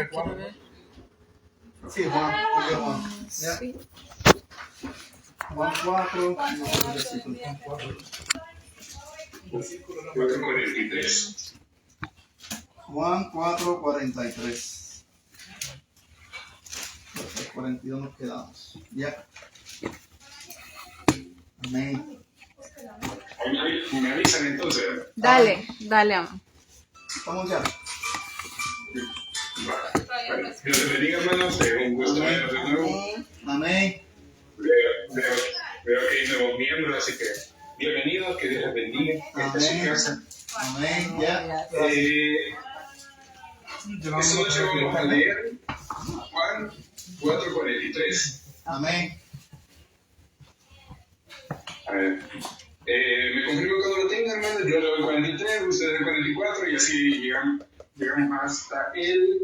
Quiero ver. Sí, Juan. ¿Ya? Sí. Juan 4, versículo 4. 4:43. Juan 4:43. Hasta el 42 nos quedamos. Ya. Amén. Me avisan entonces. Dale, dale, amor. ¿Estamos ya? Vale. Dios te bendiga, hermanos. Un gusto verlos de nuevo. Amén. Veo que hay nuevos miembros, así que bienvenidos, que Dios les bendiga. Esta es su casa. Amén. Ya. Esta noche vamos a leer Juan 4:43. Amén. A ver. Me confirmo cuando lo tengan, hermanos. Yo le doy 43, ustedes el 44 y así llegamos hasta el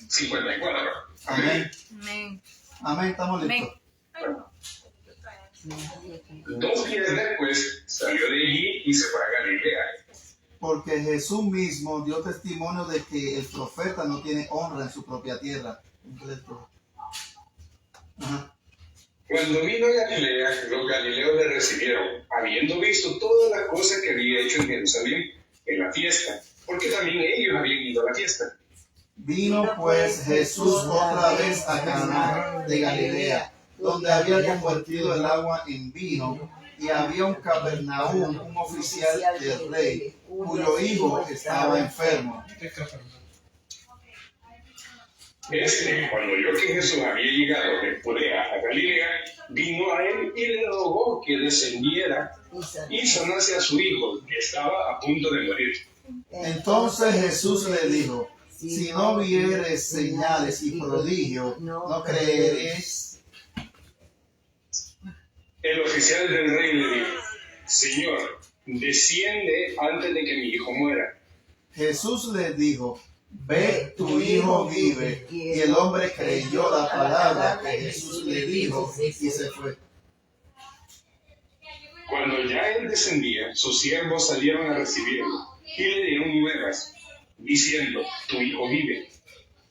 54. Amén. Amén. Amén. Estamos listos. Bueno. 2 días después salió de allí y se fue a Galilea. Porque Jesús mismo dio testimonio de que el profeta no tiene honra en su propia tierra. Ajá. Cuando vino a Galilea, los galileos le recibieron, habiendo visto todas las cosas que había hecho en Jerusalén en la fiesta, porque también ellos habían ido a la fiesta. Vino pues Jesús otra vez a Caná de Galilea, donde había convertido el agua en vino, y había un Capernaum, un oficial del rey, cuyo hijo estaba enfermo. Cuando oyó que Jesús había llegado de Judea a Galilea, vino a él y le rogó que descendiera y sanase a su hijo, que estaba a punto de morir. Entonces Jesús le dijo: si no vieres señales y prodigios, no creeréis. El oficial del rey le dijo: Señor, desciende antes de que mi hijo muera. Jesús le dijo: ve, tu hijo vive. Y el hombre creyó la palabra que Jesús le dijo y se fue. Cuando ya él descendía, sus siervos salieron a recibirlo y le dieron nuevas, diciendo: tu hijo vive.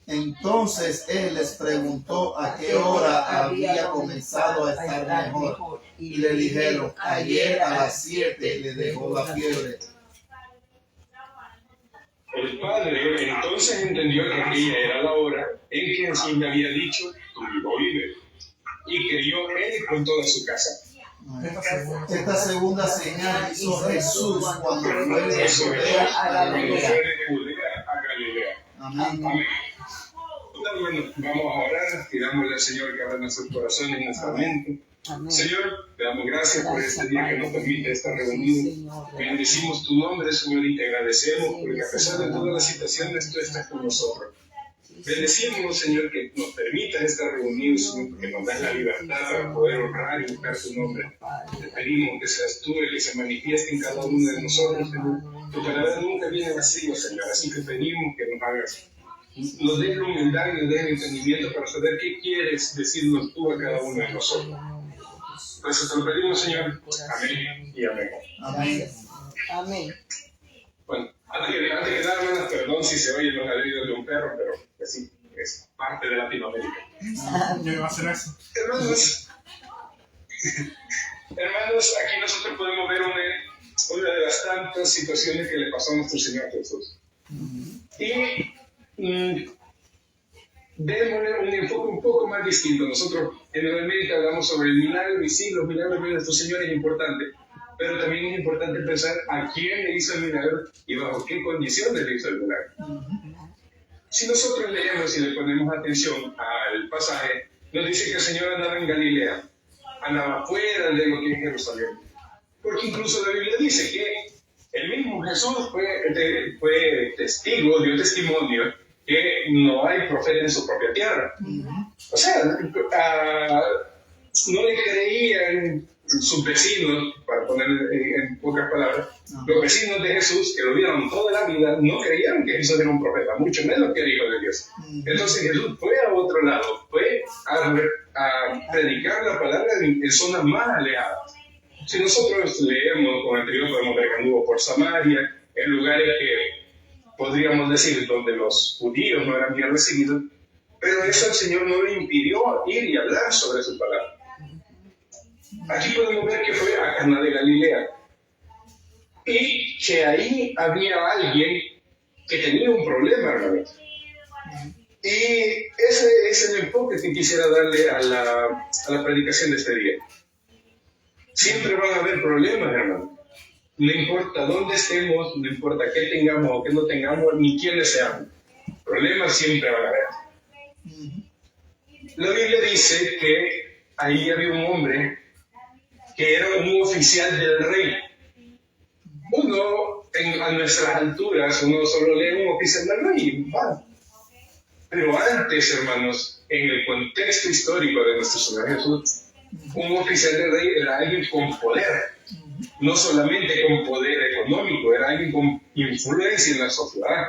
Entonces él les preguntó a qué hora había comenzado a estar mejor. Y le dijeron: ayer a las 7 le dejó la fiebre. El padre entonces entendió que aquella era la hora en que Jesús le había dicho: tu hijo vive. Y creyó él con toda su casa. Esta segunda señal hizo Jesús cuando fue de Eso Judea es, a cuando fue Galilea. de Judea a Galilea. Amén. Amén. Bueno, vamos a orar, pidámosle al Señor que abra nuestros corazones y nuestra mente. Señor, te damos gracias por este día que nos permite estar reunidos. Bendecimos tu nombre, Señor, y te agradecemos porque a pesar de todas las situaciones, tú estás con nosotros. Bendecimos, Señor, que nos permitas estar reunidos, Señor, porque nos das la libertad para poder honrar y buscar tu nombre. Te pedimos que seas tú el que se manifieste en cada uno de nosotros, Señor. Tu palabra nunca viene vacío, Señor, así que pedimos que nos hagas. Nos des la humildad y nos des el entendimiento para saber qué quieres decirnos tú a cada uno de nosotros. Pues te lo pedimos, Señor. Amén y amén. Amén. Amén. Bueno, antes que nada, hermanas, perdón si se oyen los ladridos de un perro, pero pues sí, es parte de Latinoamérica. Yo iba a hacer eso. Hermanos, aquí nosotros podemos ver una de las tantas situaciones que le pasó a nuestro Señor Jesús. Y démosle un enfoque un poco más distinto. Nosotros generalmente hablamos sobre el milagro, y sí, los milagros de nuestro Señor es importante, pero también es importante pensar a quién le hizo el milagro y bajo qué condiciones le hizo el milagro. Si nosotros leemos y le ponemos atención al pasaje, nos dice que el Señor andaba en Galilea, andaba fuera de lo que es Jerusalén. Porque incluso la Biblia dice que el mismo Jesús fue testigo, dio testimonio que no hay profeta en su propia tierra. O sea, no le creían sus vecinos, para poner en pocas palabras, los vecinos de Jesús, que lo vieron toda la vida, no creían que Jesús era un profeta, mucho menos que era hijo de Dios. Entonces Jesús fue a otro lado, fue a predicar la palabra en zonas más alejadas. Si nosotros leemos con anterior, podemos ver que anduvo por Samaria, en lugares que podríamos decir donde los judíos no eran bien recibidos, pero eso el Señor no le impidió ir y hablar sobre su palabra. Aquí podemos ver que fue a Caná de Galilea y que ahí había alguien que tenía un problema, hermanos. Y ese es el enfoque que quisiera darle a la predicación de este día. Siempre van a haber problemas, hermano. No importa dónde estemos, no importa qué tengamos o qué no tengamos, ni quiénes seamos. Problemas siempre van a haber. La Biblia dice que ahí había un hombre que era un oficial del rey. Uno, a nuestras alturas, uno solo lee un oficial del rey y va. Pero antes, hermanos, en el contexto histórico de nuestro Señor Jesús, un oficial del rey era alguien con poder. No solamente con poder económico, era alguien con influencia en la sociedad.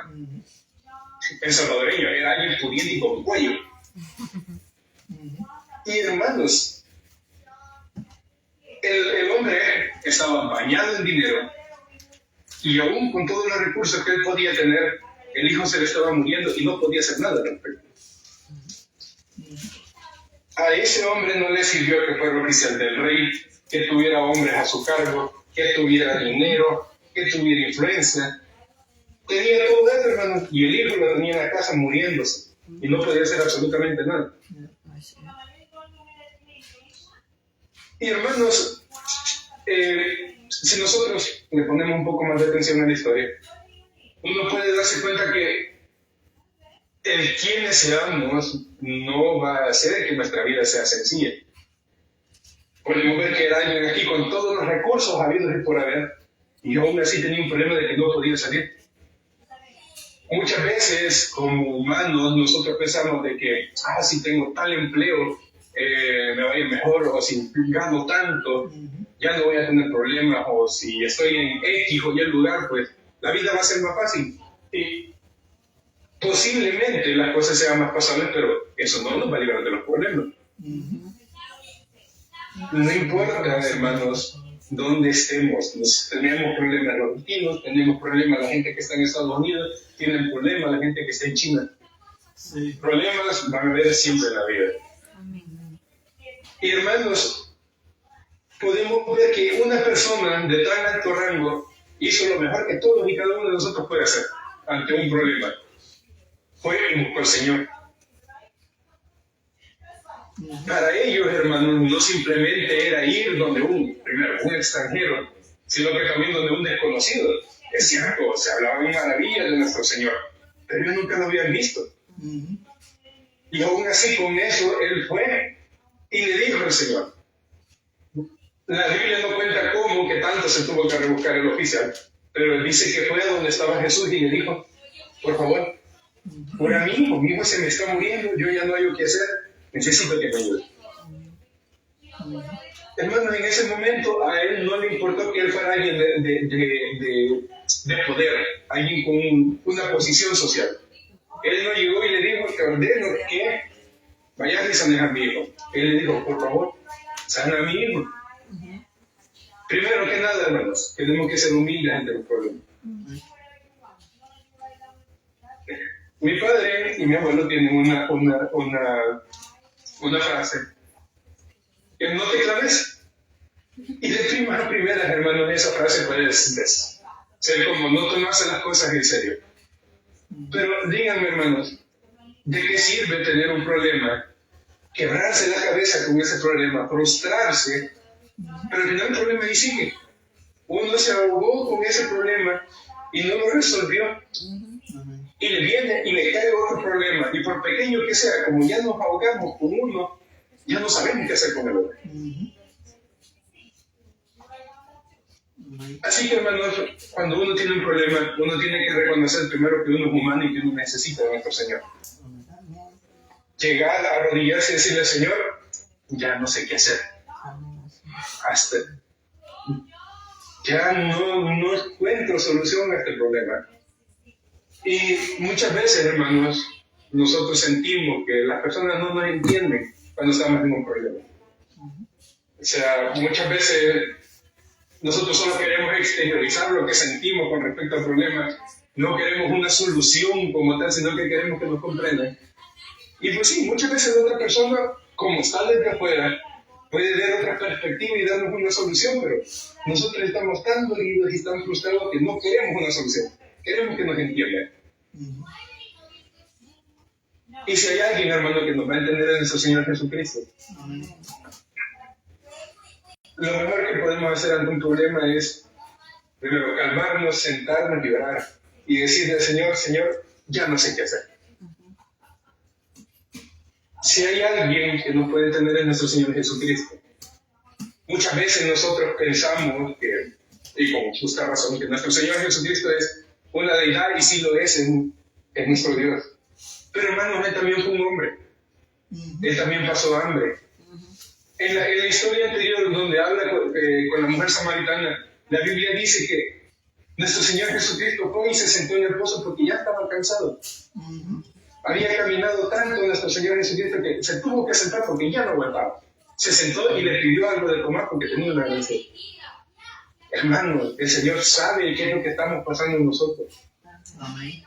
El salvadoreño era alguien pudiente y con cuello. Y hermanos, el hombre estaba bañado en dinero y aún con todos los recursos que él podía tener, el hijo se le estaba muriendo y no podía hacer nada al respecto. A ese hombre no le sirvió que fuera oficial del rey, que tuviera hombres a su cargo, que tuviera dinero, que tuviera influencia. Tenía todo eso, hermanos, y el hijo lo tenía en la casa muriéndose y no podía hacer absolutamente nada. Y hermanos, si nosotros le ponemos un poco más de atención a la historia, uno puede darse cuenta que el quienes seamos no va a hacer que nuestra vida sea sencilla. Podemos ver que era alguien aquí con todos los recursos habidos y por haber, y aún así tenía un problema de que no podía salir. Muchas veces, como humanos, nosotros pensamos de que, si tengo tal empleo, me va a ir mejor, o si gano tanto, ya no voy a tener problemas, o si estoy en X o Y lugar, pues la vida va a ser más fácil. Y posiblemente las cosas sean más pasables, pero eso no nos va a librar de los problemas. No importa, hermanos, dónde estemos. Tenemos problemas los latinos, tenemos problemas la gente que está en Estados Unidos, tienen problemas la gente que está en China. Sí. Problemas van a haber siempre en la vida. Y hermanos, podemos ver que una persona de tan alto rango hizo lo mejor que todos y cada uno de nosotros puede hacer ante un problema. Fue y buscó al Señor. Para ellos, hermanos, no simplemente era ir donde primero, un extranjero, sino que también donde un desconocido. Es cierto, se hablaban maravillas de nuestro Señor, pero ellos nunca lo habían visto. Y aún así, con eso, él fue y le dijo al Señor. La Biblia no cuenta cómo, que tanto se tuvo que rebuscar el oficial, pero él dice que fue a donde estaba Jesús y le dijo, por favor, ora mi hijo se me está muriendo, yo ya no hay qué hacer, necesito que me ayude. Hermano, en ese momento a él no le importó que él fuera alguien de poder, alguien con una posición social. Él no llegó y le dijo, te ordeno que vayas y sanes a mi hijo. Él le dijo, por favor, sana a mi hijo. Primero que nada, hermanos, tenemos que ser humildes ante los problemas. Mi padre y mi abuelo tienen una frase, que no te claves. Y de primas a primeras, hermanos, esa frase puede ser como no tomarse las cosas en serio. Pero díganme, hermanos, ¿de qué sirve tener un problema, quebrarse la cabeza con ese problema, frustrarse, pero al final el problema ahí sigue? Uno se ahogó con ese problema y no lo resolvió. Y le viene y le cae otro problema, y por pequeño que sea, como ya nos ahogamos con uno, ya no sabemos qué hacer con el otro. Así que, hermanos, cuando uno tiene un problema, uno tiene que reconocer primero que uno es humano y que uno necesita de nuestro Señor. Llegar a arrodillarse y decirle al Señor, ya no sé qué hacer. Hasta ya no encuentro solución a este problema. Y muchas veces, hermanos, nosotros sentimos que las personas no nos entienden cuando estamos en un problema. O sea, muchas veces Nosotros solo queremos exteriorizar lo que sentimos con respecto al problema. No queremos una solución como tal, sino que queremos que nos comprendan. Y pues sí, muchas veces la otra persona, como está desde afuera, puede ver otra perspectiva y darnos una solución, pero nosotros estamos tan dolidos y tan frustrados que no queremos una solución. Queremos que nos entiendan. Y si hay alguien, hermano, que nos va a entender en nuestro Señor Jesucristo, lo mejor que podemos hacer ante un problema es, primero, calmarnos, sentarnos y orar. Y decirle al Señor, Señor, ya no sé qué hacer. Si hay alguien que nos puede entender en nuestro Señor Jesucristo, muchas veces nosotros pensamos que, y con justa razón, que nuestro Señor Jesucristo es una deidad, y sí lo es nuestro Dios. Pero hermanos, Él también fue un hombre. Él también pasó hambre. En la historia anterior, donde habla con la mujer samaritana, la Biblia dice que nuestro Señor Jesucristo fue y se sentó en el pozo porque ya estaba cansado. Había caminado tanto nuestro Señor Jesucristo que se tuvo que sentar porque ya no aguantaba. Se sentó y le pidió algo de tomar porque tenía una gran sed. Hermano, el Señor sabe qué es lo que estamos pasando nosotros. Amén.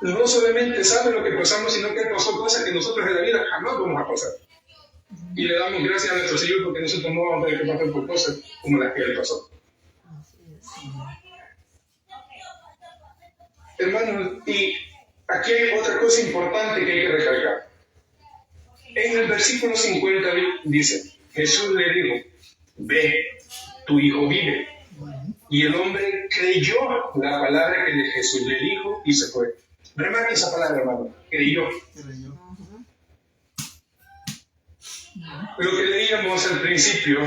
No solamente sabe lo que pasamos, sino que pasó cosas que nosotros en la vida jamás vamos a pasar. Y le damos gracias a nuestro Señor porque nosotros no vamos a tener que pasar por cosas como las que Él pasó. Hermanos, y aquí hay otra cosa importante que hay que recalcar. En el versículo 50 dice, Jesús le dijo, ve, tu hijo vive. Y el hombre creyó la palabra que Jesús le dijo y se fue. Remarque esa palabra, hermano, creyó. Lo que leíamos al principio,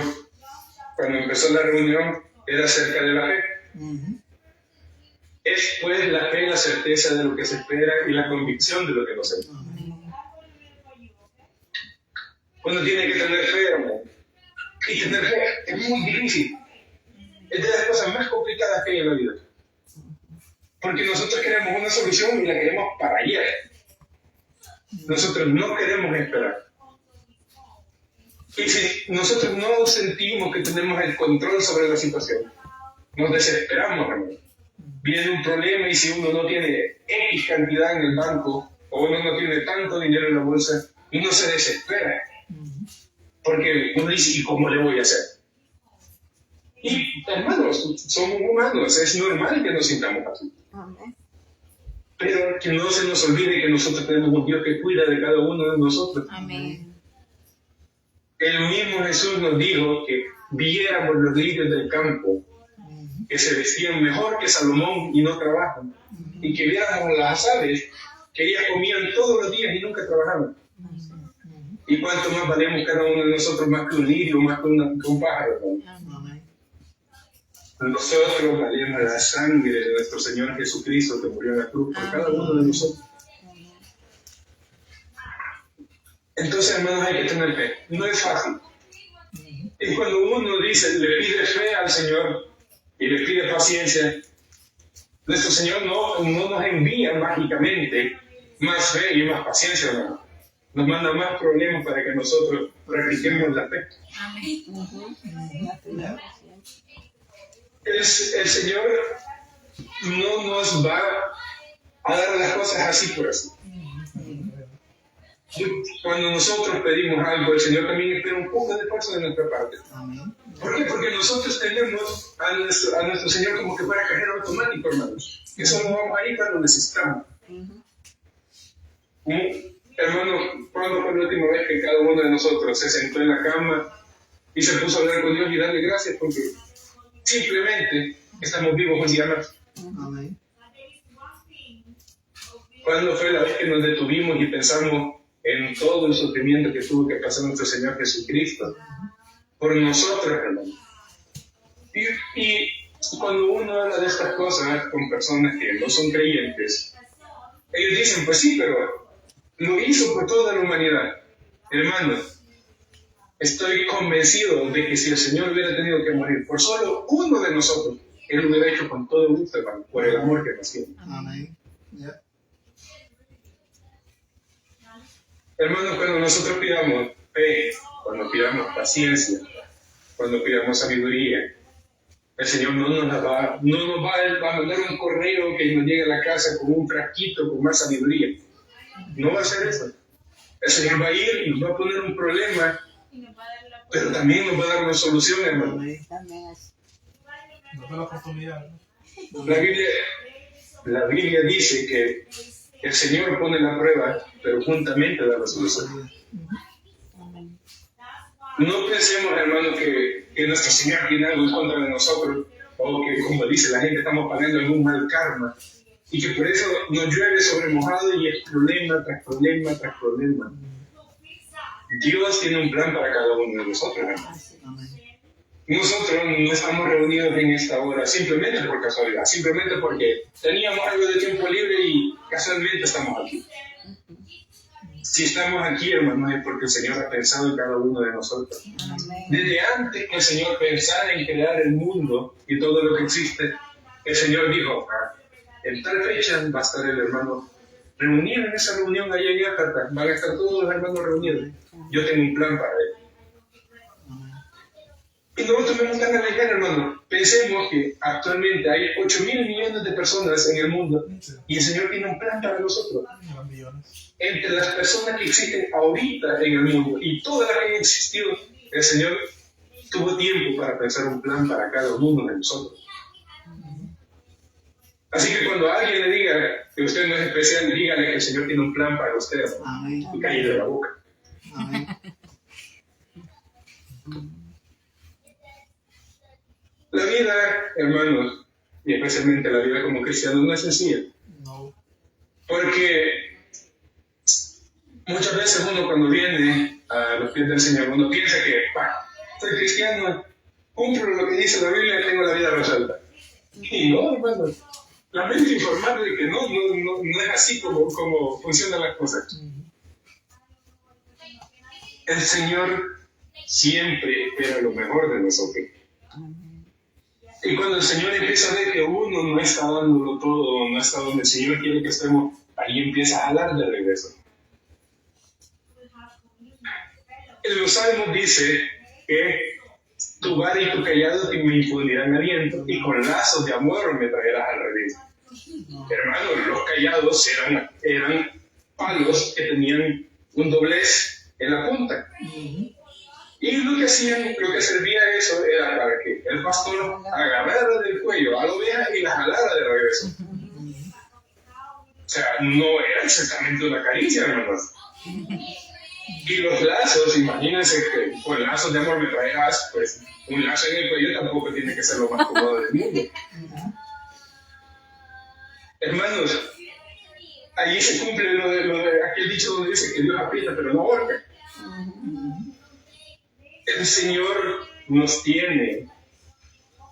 cuando empezó la reunión, era acerca de la fe. Es pues la fe, la certeza de lo que se espera y la convicción de lo que no se ve. Uno tiene que tener fe, hermano. Y tener fe es muy difícil. Es de las cosas más complicadas que hay en la vida. Porque nosotros queremos una solución y la queremos para ayer. Nosotros no queremos esperar. Y si nosotros no sentimos que tenemos el control sobre la situación, nos desesperamos, hermano. Viene un problema y si uno no tiene X cantidad en el banco o uno no tiene tanto dinero en la bolsa, uno se desespera. Porque uno dice, ¿y cómo le voy a hacer? Y hermanos, somos humanos, es normal que nos sintamos así. Pero que no se nos olvide que nosotros tenemos un Dios que cuida de cada uno de nosotros. Amén. El mismo Jesús nos dijo que viéramos los lirios del campo, que se vestían mejor que Salomón y no trabajan, y que viéramos las aves, que ellas comían todos los días y nunca trabajaban. ¿Y cuánto más valemos cada uno de nosotros más que un lirio, más que un pájaro? Nosotros valemos la sangre de nuestro Señor Jesucristo que murió en la cruz por cada uno de nosotros. Entonces, hermanos, hay que tener fe. No es fácil. Y cuando uno dice, le pide fe al Señor y le pide paciencia, nuestro Señor no nos envía mágicamente más fe y más paciencia, hermano. Nos manda más problemas para que nosotros practiquemos la fe. El Señor no nos va a dar las cosas así por así. Cuando nosotros pedimos algo, el Señor también espera un poco de esfuerzo de nuestra parte. ¿Por qué? Porque nosotros tenemos a nuestro Señor como que fuera cajero automático, hermanos. Que solo vamos a ir cuando necesitamos. Hermano, ¿cuándo fue la última vez que cada uno de nosotros se sentó en la cama y se puso a hablar con Dios y darle gracias porque simplemente estamos vivos un día más? Amén. ¿Cuándo fue la vez que nos detuvimos y pensamos en todo el sufrimiento que tuvo que pasar nuestro Señor Jesucristo por nosotros, hermano? Y cuando uno habla de estas cosas con personas que no son creyentes, ellos dicen, pues sí, pero lo hizo por toda la humanidad. Hermano, estoy convencido de que si el Señor hubiera tenido que morir por solo uno de nosotros, Él lo hubiera hecho con todo gusto, hermano, por el amor que nos tiene. Amén. Yeah. Hermano, cuando nosotros pidamos fe, cuando pidamos paciencia, cuando pidamos sabiduría. El Señor no nos va a mandar un correo que nos llegue a la casa con un frasquito con más sabiduría. No va a hacer eso. El Señor va a ir y nos va a poner un problema, pero también nos va a dar una solución, hermano. No te la oportunidad. La Biblia dice que el Señor pone la prueba, pero juntamente da la solución. No pensemos, hermano, que nuestro Señor tiene algo en contra de nosotros, o que, como dice la gente, estamos pagando algún mal karma, y que por eso nos llueve sobre mojado y es problema tras problema tras problema. Dios tiene un plan para cada uno de nosotros, hermano. Nosotros no estamos reunidos en esta hora simplemente por casualidad, simplemente porque teníamos algo de tiempo libre y casualmente estamos aquí. Si estamos aquí, hermanos, es porque el Señor ha pensado en cada uno de nosotros. Desde antes que el Señor pensara en crear el mundo y todo lo que existe, el Señor dijo, en tal fecha va a estar el hermano reunido en esa reunión allá en África, van a estar todos los hermanos reunidos. Yo tengo un plan para él. Y no lo tomemos tan a la ligera, hermano. Pensemos que actualmente hay 8.000 millones de personas en el mundo y el Señor tiene un plan para nosotros. Entre las personas que existen ahorita en el mundo y todas las que han existido, el Señor tuvo tiempo para pensar un plan para cada uno de nosotros. Así que cuando alguien le diga que usted no es especial, dígale que el Señor tiene un plan para usted. Y cállate de la boca. Amén. La vida, hermanos, y especialmente la vida como cristiano, no es sencilla. Porque muchas veces uno cuando viene a los pies del Señor, uno piensa que, soy cristiano, cumplo lo que dice la Biblia y tengo la vida resuelta. Y no, hermanos, lamento informarle que no es así como funcionan las cosas. El Señor siempre espera lo mejor de nosotros. Y cuando el Señor empieza a ver que uno no está dándolo todo, no está donde el Señor quiere que estemos, ahí empieza a jalar de regreso. En los Salmos dice que tu vara y tu callado me infundirán aliento y con lazos de amor me traerás al regreso. Hermanos, los callados eran palos que tenían un doblez en la punta. Y lo que servía eso era para que el pastor agarrara del cuello a la oveja y la jalara de regreso. O sea, no era exactamente una caricia, hermanos. Y los lazos, imagínense que con lazos de amor me traerás, pues un lazo en el cuello tampoco tiene que ser lo más cómodo del mundo. Hermanos, allí se cumple lo de aquel dicho donde dice que Dios aprieta pero no ahorca. El Señor nos tiene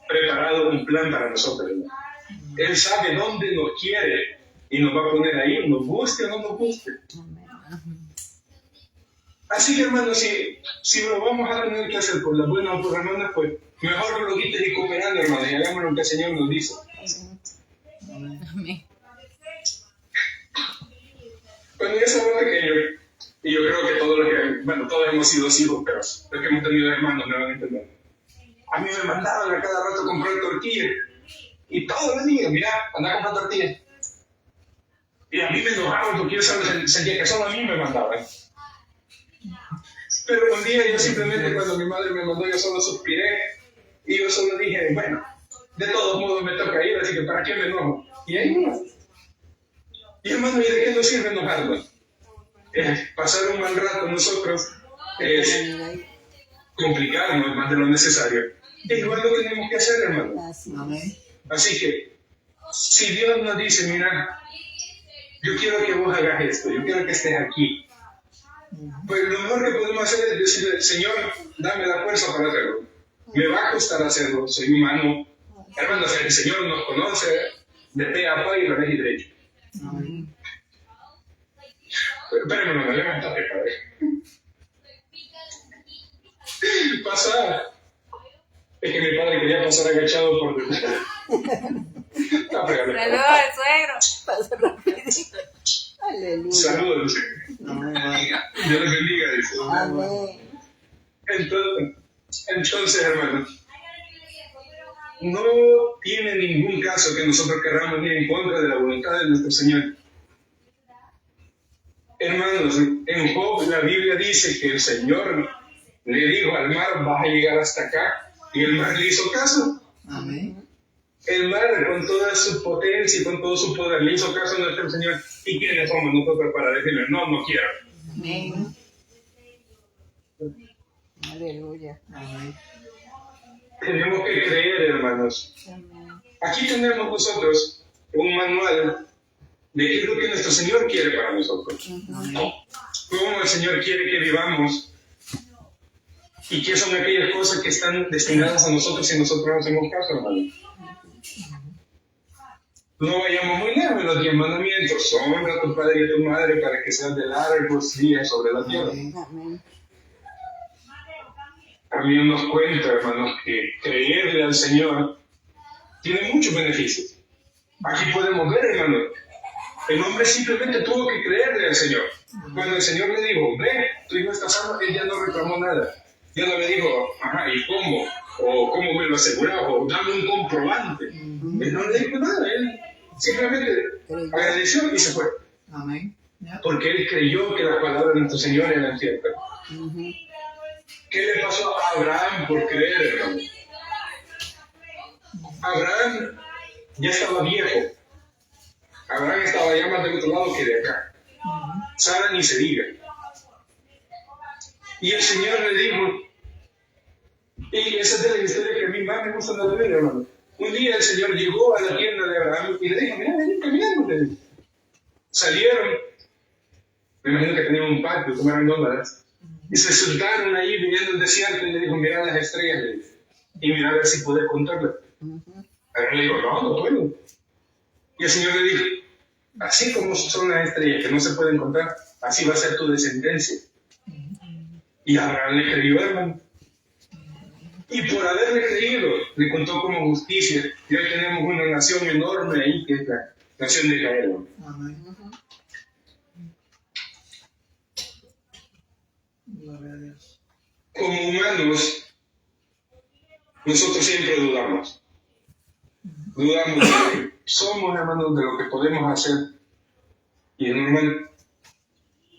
preparado un plan para nosotros. Él sabe dónde nos quiere y nos va a poner ahí, nos guste o no nos guste. Así que, hermanos, si lo vamos a tener que hacer por las buenas o por las malas, pues mejor que lo quites y cooperando, hermanos, y hagamos lo que el Señor nos dice. Amén. Cuando yo estaba pequeño, y yo creo que todos hemos sido hijos, pero los que hemos tenido hermanos me van a entender. A mí me mandaban a cada rato a comprar tortillas. Y todos los días, mira, andaba a comprar tortillas. Y a mí me enojaban porque yo sentía que solo a mí me mandaban. Pero un día yo simplemente, cuando mi madre me mandó, yo solo suspiré. Y yo solo dije, bueno, de todos modos me toca ir, así que ¿para qué me enojo? Y ahí no. Y hermano, ¿y de qué nos sirve enojarnos? Pasar un mal rato nosotros es complicarnos más de lo necesario. Es igual lo que tenemos que hacer, hermano. Así que, si Dios nos dice, mira, yo quiero que vos hagas esto, yo quiero que estés aquí, pues lo mejor que podemos hacer es decirle, Señor, dame la fuerza para hacerlo. Me va a costar hacerlo, soy humano. Hermano, el Señor nos conoce de pe a pa y revés y derecho. Espérame, hermano, levántate, padre. Pasa. Es que mi padre quería pasar agachado por detrás. Saludos al suegro. Aleluya. Saludos. Dios les bendiga, dice. Amén. Entonces, Entonces, hermanos, no tiene ningún caso que nosotros querramos ir en contra de la voluntad de nuestro Señor. Hermanos, en Job la Biblia dice que el Señor le dijo al mar, vas a llegar hasta acá, y el mar le hizo caso. Amén. El mar, con toda su potencia y con todo su poder, le hizo caso a nuestro Señor. ¿Y quiénes somos nosotros para decirle, no, no quiero? Amén. Aleluya. Amén. Tenemos que creer, hermanos. Aquí tenemos nosotros un manual de qué es lo que nuestro Señor quiere para nosotros. Cómo el Señor quiere que vivamos y qué son aquellas cosas que están destinadas a nosotros si nosotros no hacemos caso, hermanos. No vayamos muy lejos en los 10 mandamientos. Honra a tu padre y a tu madre para que seas de largos días sobre la tierra. Amén. También nos cuenta, hermanos, que creerle al Señor tiene muchos beneficios. Aquí podemos ver, hermanos, el hombre simplemente tuvo que creerle al Señor. Cuando el Señor le dijo, ve, tu hijo está sano, él ya no reclamó nada. Ya no le dijo, ajá, ¿y cómo? O ¿cómo me lo aseguraba? O dame un comprobante. Él no le dijo nada, él simplemente agradeció y se fue. Amén. Porque él creyó que las palabras de nuestro Señor eran ciertas. ¿Qué le pasó a Abraham por creer, hermano? Abraham ya estaba viejo. Abraham estaba ya más del otro lado que de acá. Sara ni se diga. Y el Señor le dijo, y esa es de la historia que a mí más me gusta de la Biblia, hermano. Un día el Señor llegó a la tienda de Abraham y le dijo, mira, ven caminando. Le dijo. Salieron, me imagino que tenían un patio, como eran nómadas. Y se sentaron ahí viviendo el desierto y le dijo, mira las estrellas, le dijo, y mira a ver si puedes contarlas. Abraham le dijo, no puedo. Y el Señor le dijo, así como son las estrellas que no se pueden contar, así va a ser tu descendencia. Y Abraham le creyó, hermano. Y por haberle creído, le contó como justicia. Y hoy tenemos una nación enorme ahí, que es la nación de Israel. Amén. Gloria a Dios. Como humanos, nosotros siempre dudamos. Dudamos de lo que somos, hermanos, de lo que podemos hacer. Y es normal.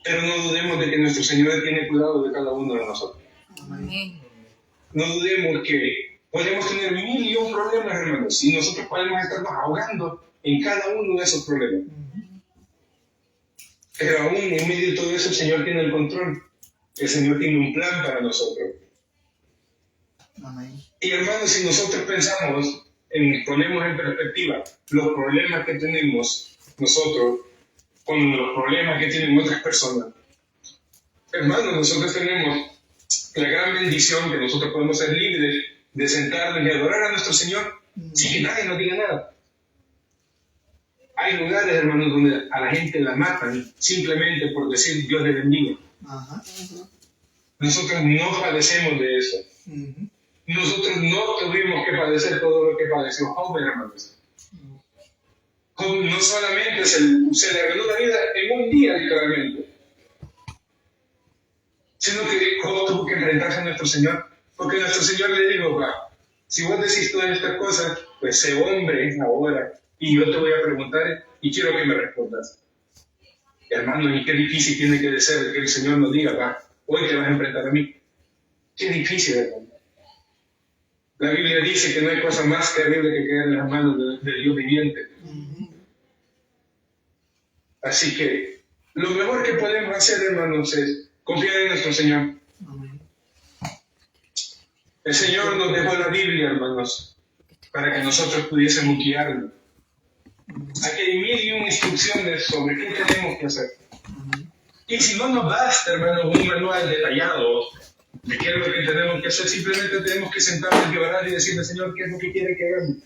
Pero no dudemos de que nuestro Señor tiene cuidado de cada uno de nosotros. Amén. No dudemos que podemos tener 1001 problemas, hermanos, y nosotros podemos estarnos ahogando en cada uno de esos problemas. Pero aún en medio de todo eso, el Señor tiene el control. El Señor tiene un plan para nosotros. Amén. Y hermanos, si nosotros pensamos, ponemos en perspectiva los problemas que tenemos nosotros con los problemas que tienen otras personas. Hermanos, nosotros tenemos la gran bendición que nosotros podemos ser libres de sentarnos y adorar a nuestro Señor sin que nadie nos diga nada. Hay lugares, hermanos, donde a la gente la matan simplemente por decir Dios le bendiga. Ajá. Nosotros no padecemos de eso. Nosotros no tuvimos que padecer todo lo que padeció Job, hermanos. Job no solamente se le arregló la vida en un día, literalmente, sino que Job tuvo que enfrentarse a nuestro Señor, porque nuestro Señor le dijo, va, si vos decís todas estas cosas, pues sé hombre ahora, y yo te voy a preguntar y quiero que me respondas. Hermano, y qué difícil tiene que ser que el Señor nos diga, va, hoy te vas a enfrentar a mí. Qué difícil, hermano. La Biblia dice que no hay cosa más terrible que caer en las manos del Dios viviente. Así que lo mejor que podemos hacer, hermanos, es confiar en nuestro Señor. El Señor nos dejó la Biblia, hermanos, para que nosotros pudiésemos guiarlo. Aquí hay 1001 instrucciones sobre qué tenemos que hacer. Y si no nos basta, hermanos, un manual detallado de qué es lo que tenemos que hacer, simplemente tenemos que sentarnos y orar y decirle, Señor, ¿qué es lo que quiere que hagamos?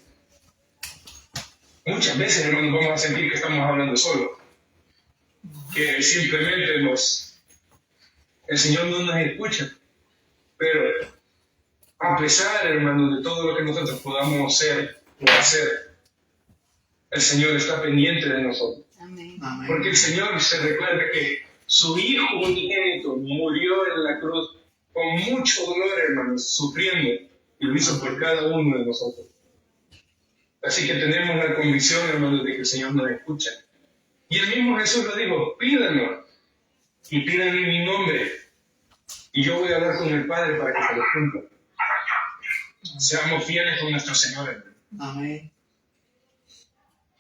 Muchas veces, hermanos, vamos a sentir que estamos hablando solo, que simplemente el Señor no nos escucha. Pero a pesar, hermanos, de todo lo que nosotros podamos ser o hacer, el Señor está pendiente de nosotros. Amén. Porque el Señor se recuerda que su Hijo unigénito murió en la cruz con mucho dolor, hermanos, sufriendo, y lo hizo por cada uno de nosotros. Así que tenemos la convicción, hermanos, de que el Señor nos escucha. Y el mismo Jesús lo dijo, pídanlo, y pidan en mi nombre, y yo voy a hablar con el Padre para que se lo cumpla. Seamos fieles con nuestro Señor, hermano. Amén.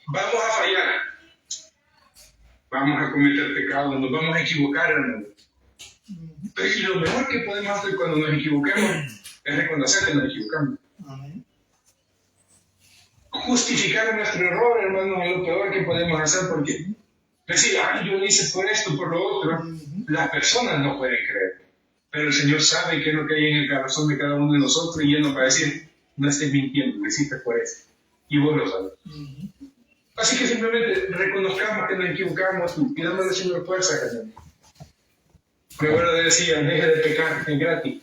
Vamos a fallar, vamos a cometer pecados, nos vamos a equivocar, hermano. Y lo mejor que podemos hacer cuando nos equivoquemos es reconocer que nos equivocamos. Amén. Justificar nuestro error, hermano, es lo peor que podemos hacer, porque decir, yo lo hice por esto, por lo otro, las personas no pueden creer. Pero el Señor sabe qué es lo que hay en el corazón de cada uno de nosotros, y Él nos va a decir, no estés mintiendo, lo hiciste por esto. Y vos lo sabes. Así que simplemente reconozcamos que nos equivocamos y pidamos al Señor fuerza, Señor. Mi abuelo decía, deje de pecar, es gratis.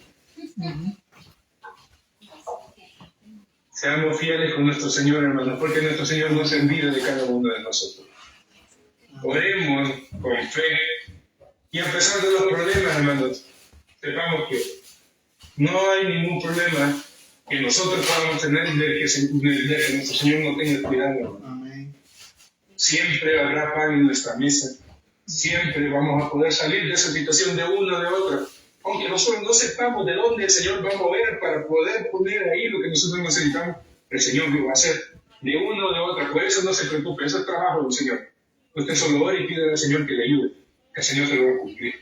Seamos fieles con nuestro Señor, hermanos, porque nuestro Señor no se olvida de cada uno de nosotros. Oremos con fe, y a pesar de los problemas, hermanos, sepamos que no hay ningún problema que nosotros podamos tener de que nuestro Señor no tenga cuidado. Amén. Siempre habrá pan en nuestra mesa. Siempre vamos a poder salir de esa situación de una o de otra. Aunque nosotros no sepamos de dónde el Señor va a mover para poder poner ahí lo que nosotros necesitamos, el Señor lo va a hacer de una o de otra. Por eso no se preocupe, eso es trabajo del Señor. Usted solo ore y pide al Señor que le ayude, que el Señor se lo va a cumplir.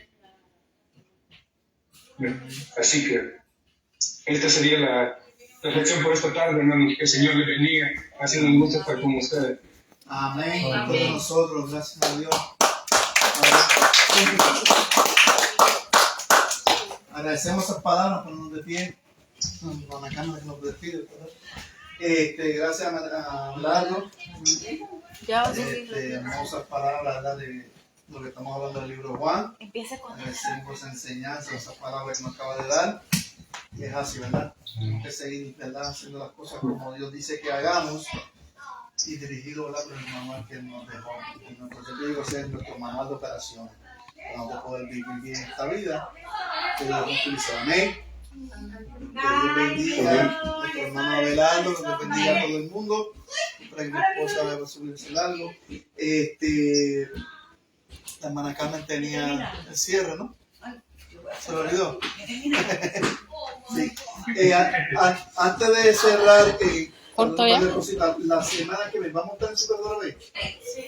Así que esta sería la reflexión por esta tarde, hermanos. Que el Señor les bendiga. Ha sido un gusto estar con ustedes. Amén. Por todos nosotros, gracias a Dios. Agradecemos esas palabras por nos de pie. Con la cámara que nos despide. Gracias a Largo. Hermosas palabras, ¿verdad? De lo que estamos hablando del libro Juan. Agradecemos esa enseñanza, esas palabras que nos acaba de dar. Y es así, ¿verdad? Tenemos que seguir, ¿verdad? Haciendo las cosas como Dios dice que hagamos. Y dirigido, ¿verdad? Por el manual que nos dejó. Y nosotros, yo digo, ese es nuestro manual de operaciones. Para poder vivir bien esta vida. Que Dios nos utilice. Amén. Que Dios bendiga a nuestro hermano Abelardo, que Dios bendiga a todo el mundo. Para que mi esposa vaya a subirse algo. La hermana Carmen tenía el cierre, ¿no? ¿Se lo olvidó? Sí. Antes de cerrar, ¿Corto ya? la semana que viene, ¿vamos a estar en Super Dorbe? Sí.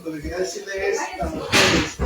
Lo que quería decirle es a ustedes,